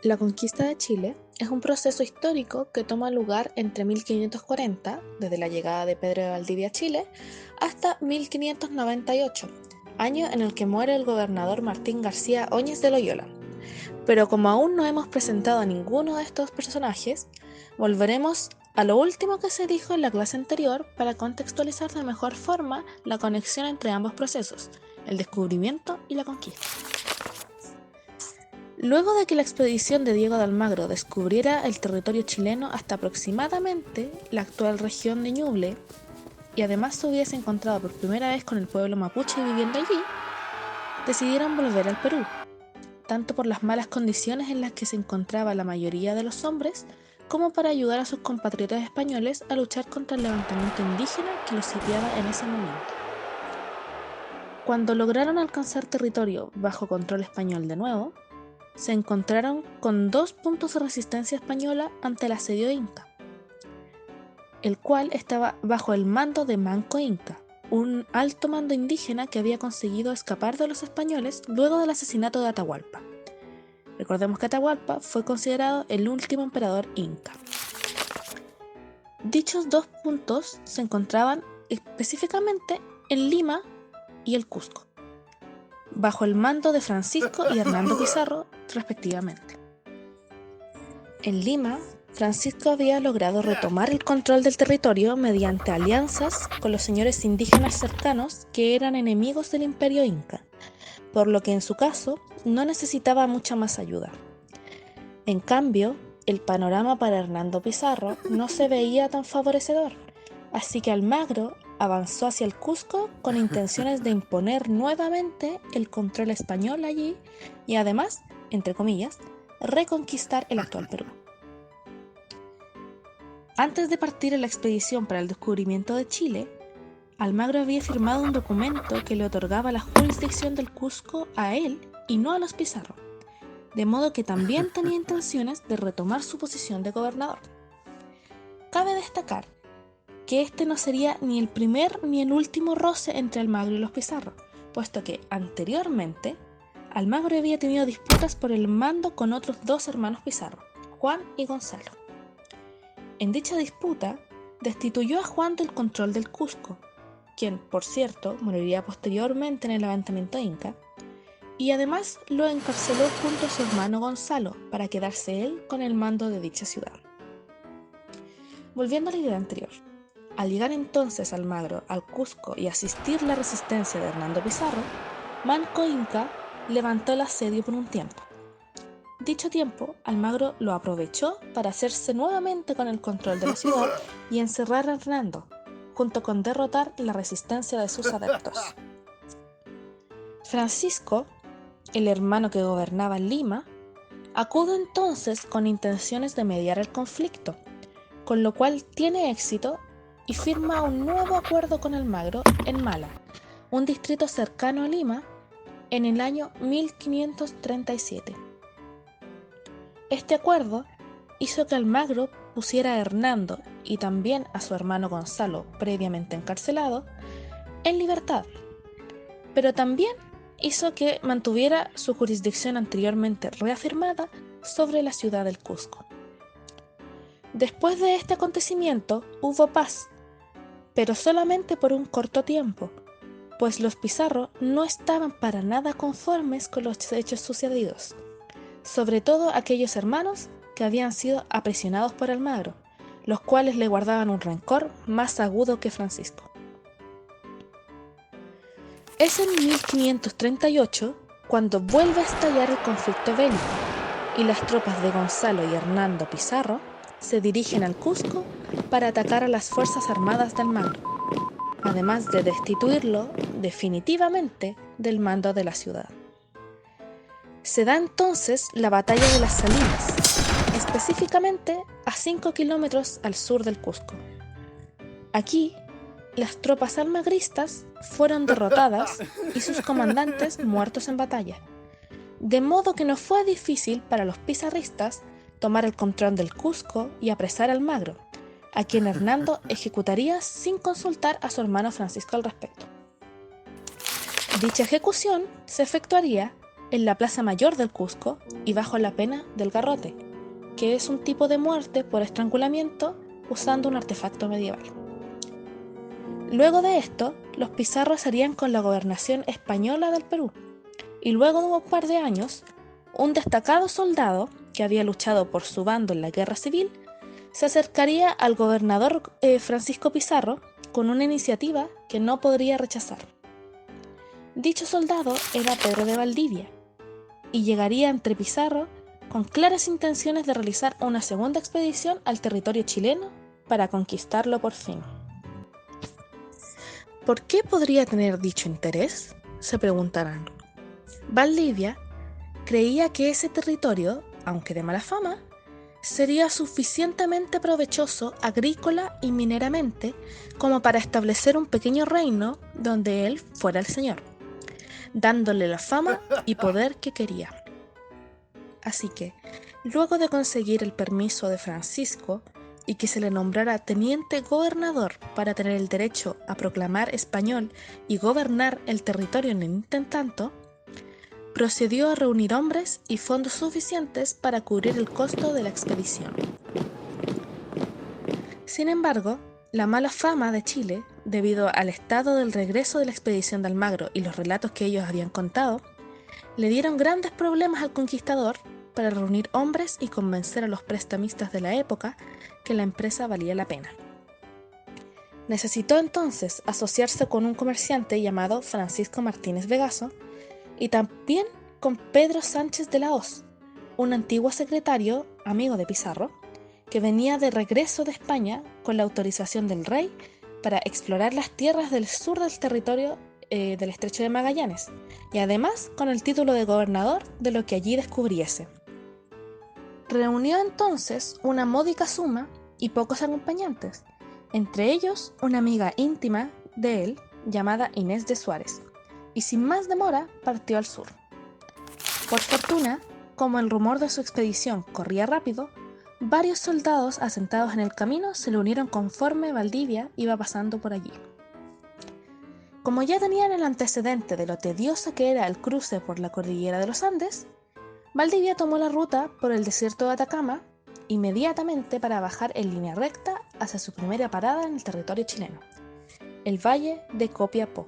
La conquista de Chile es un proceso histórico que toma lugar entre 1540, desde la llegada de Pedro de Valdivia a Chile, hasta 1598, año en el que muere el gobernador Martín García Óñez de Loyola. Pero como aún no hemos presentado a ninguno de estos personajes, volveremos a lo último que se dijo en la clase anterior para contextualizar de mejor forma la conexión entre ambos procesos, el descubrimiento y la conquista. Luego de que la expedición de Diego de Almagro descubriera el territorio chileno hasta aproximadamente la actual región de Ñuble, y además se hubiese encontrado por primera vez con el pueblo mapuche viviendo allí, decidieron volver al Perú, tanto por las malas condiciones en las que se encontraba la mayoría de los hombres, como para ayudar a sus compatriotas españoles a luchar contra el levantamiento indígena que los sitiaba en ese momento. Cuando lograron alcanzar territorio bajo control español de nuevo, se encontraron con dos puntos de resistencia española ante el asedio inca, el cual estaba bajo el mando de Manco Inca, un alto mando indígena que había conseguido escapar de los españoles luego del asesinato de Atahualpa. Recordemos que Atahualpa fue considerado el último emperador inca. Dichos dos puntos se encontraban específicamente en Lima y el Cusco, bajo el mando de Francisco y Hernando Pizarro, respectivamente. En Lima, Francisco había logrado retomar el control del territorio mediante alianzas con los señores indígenas cercanos que eran enemigos del imperio inca, por lo que en su caso no necesitaba mucha más ayuda. En cambio, el panorama para Hernando Pizarro no se veía tan favorecedor, así que Almagro avanzó hacia el Cusco con intenciones de imponer nuevamente el control español allí y además, entre comillas, reconquistar el actual Perú. Antes de partir en la expedición para el descubrimiento de Chile, Almagro había firmado un documento que le otorgaba la jurisdicción del Cusco a él y no a los Pizarro, de modo que también tenía intenciones de retomar su posición de gobernador. Cabe destacar que este no sería ni el primer ni el último roce entre Almagro y los Pizarro, puesto que anteriormente Almagro había tenido disputas por el mando con otros dos hermanos Pizarro, Juan y Gonzalo. En dicha disputa, destituyó a Juan del control del Cusco, quien, por cierto, moriría posteriormente en el levantamiento inca, y además lo encarceló junto a su hermano Gonzalo para quedarse él con el mando de dicha ciudad. Volviendo a la idea anterior, al llegar entonces Almagro al Cusco y asistir la resistencia de Hernando Pizarro, Manco Inca levantó el asedio por un tiempo. Dicho tiempo, Almagro lo aprovechó para hacerse nuevamente con el control de la ciudad y encerrar a Hernando, junto con derrotar la resistencia de sus adeptos. Francisco, el hermano que gobernaba Lima, acude entonces con intenciones de mediar el conflicto, con lo cual tiene éxito y firma un nuevo acuerdo con Almagro en Mala, un distrito cercano a Lima, en el año 1537. Este acuerdo hizo que Almagro pusiera a Hernando y también a su hermano Gonzalo, previamente encarcelado, en libertad, pero también hizo que mantuviera su jurisdicción anteriormente reafirmada sobre la ciudad del Cusco. Después de este acontecimiento hubo paz, pero solamente por un corto tiempo, pues los Pizarro no estaban para nada conformes con los hechos sucedidos, sobre todo aquellos hermanos que habían sido aprisionados por Almagro, los cuales le guardaban un rencor más agudo que Francisco. Es en 1538 cuando vuelve a estallar el conflicto bélico y las tropas de Gonzalo y Hernando Pizarro se dirigen al Cusco para atacar a las fuerzas armadas de Almagro, además de destituirlo definitivamente del mando de la ciudad. Se da entonces la batalla de las Salinas, específicamente a 5 kilómetros al sur del Cusco. Aquí, las tropas almagristas fueron derrotadas y sus comandantes muertos en batalla, de modo que no fue difícil para los pizarristas tomar el control del Cusco y apresar a Almagro, a quien Hernando ejecutaría sin consultar a su hermano Francisco al respecto. Dicha ejecución se efectuaría en la Plaza Mayor del Cusco y bajo la pena del garrote, que es un tipo de muerte por estrangulamiento usando un artefacto medieval. Luego de esto, los Pizarro se harían con la gobernación española del Perú, y luego de un par de años, un destacado soldado que había luchado por su bando en la guerra civil se acercaría al gobernador Francisco Pizarro con una iniciativa que no podría rechazar. Dicho soldado era Pedro de Valdivia, y llegaría entre Pizarro con claras intenciones de realizar una segunda expedición al territorio chileno para conquistarlo por fin. ¿Por qué podría tener dicho interés?, se preguntarán. Valdivia creía que ese territorio, aunque de mala fama, sería suficientemente provechoso agrícola y mineramente como para establecer un pequeño reino donde él fuera el señor, dándole la fama y poder que quería. Así que, luego de conseguir el permiso de Francisco y que se le nombrara teniente gobernador para tener el derecho a proclamar español y gobernar el territorio en el intentanto, procedió a reunir hombres y fondos suficientes para cubrir el costo de la expedición. Sin embargo, la mala fama de Chile, debido al estado del regreso de la expedición de Almagro y los relatos que ellos habían contado, le dieron grandes problemas al conquistador para reunir hombres y convencer a los prestamistas de la época que la empresa valía la pena. Necesitó entonces asociarse con un comerciante llamado Francisco Martínez Vegaso y también con Pedro Sánchez de la Hoz, un antiguo secretario, amigo de Pizarro, que venía de regreso de España con la autorización del rey para explorar las tierras del sur del territorio del Estrecho de Magallanes, y además con el título de gobernador de lo que allí descubriese. Reunió entonces una módica suma y pocos acompañantes, entre ellos una amiga íntima de él llamada Inés de Suárez, y sin más demora partió al sur. Por fortuna, como el rumor de su expedición corría rápido, varios soldados asentados en el camino se le unieron conforme Valdivia iba pasando por allí. Como ya tenían el antecedente de lo tedioso que era el cruce por la cordillera de los Andes, Valdivia tomó la ruta por el desierto de Atacama inmediatamente para bajar en línea recta hacia su primera parada en el territorio chileno, el valle de Copiapó.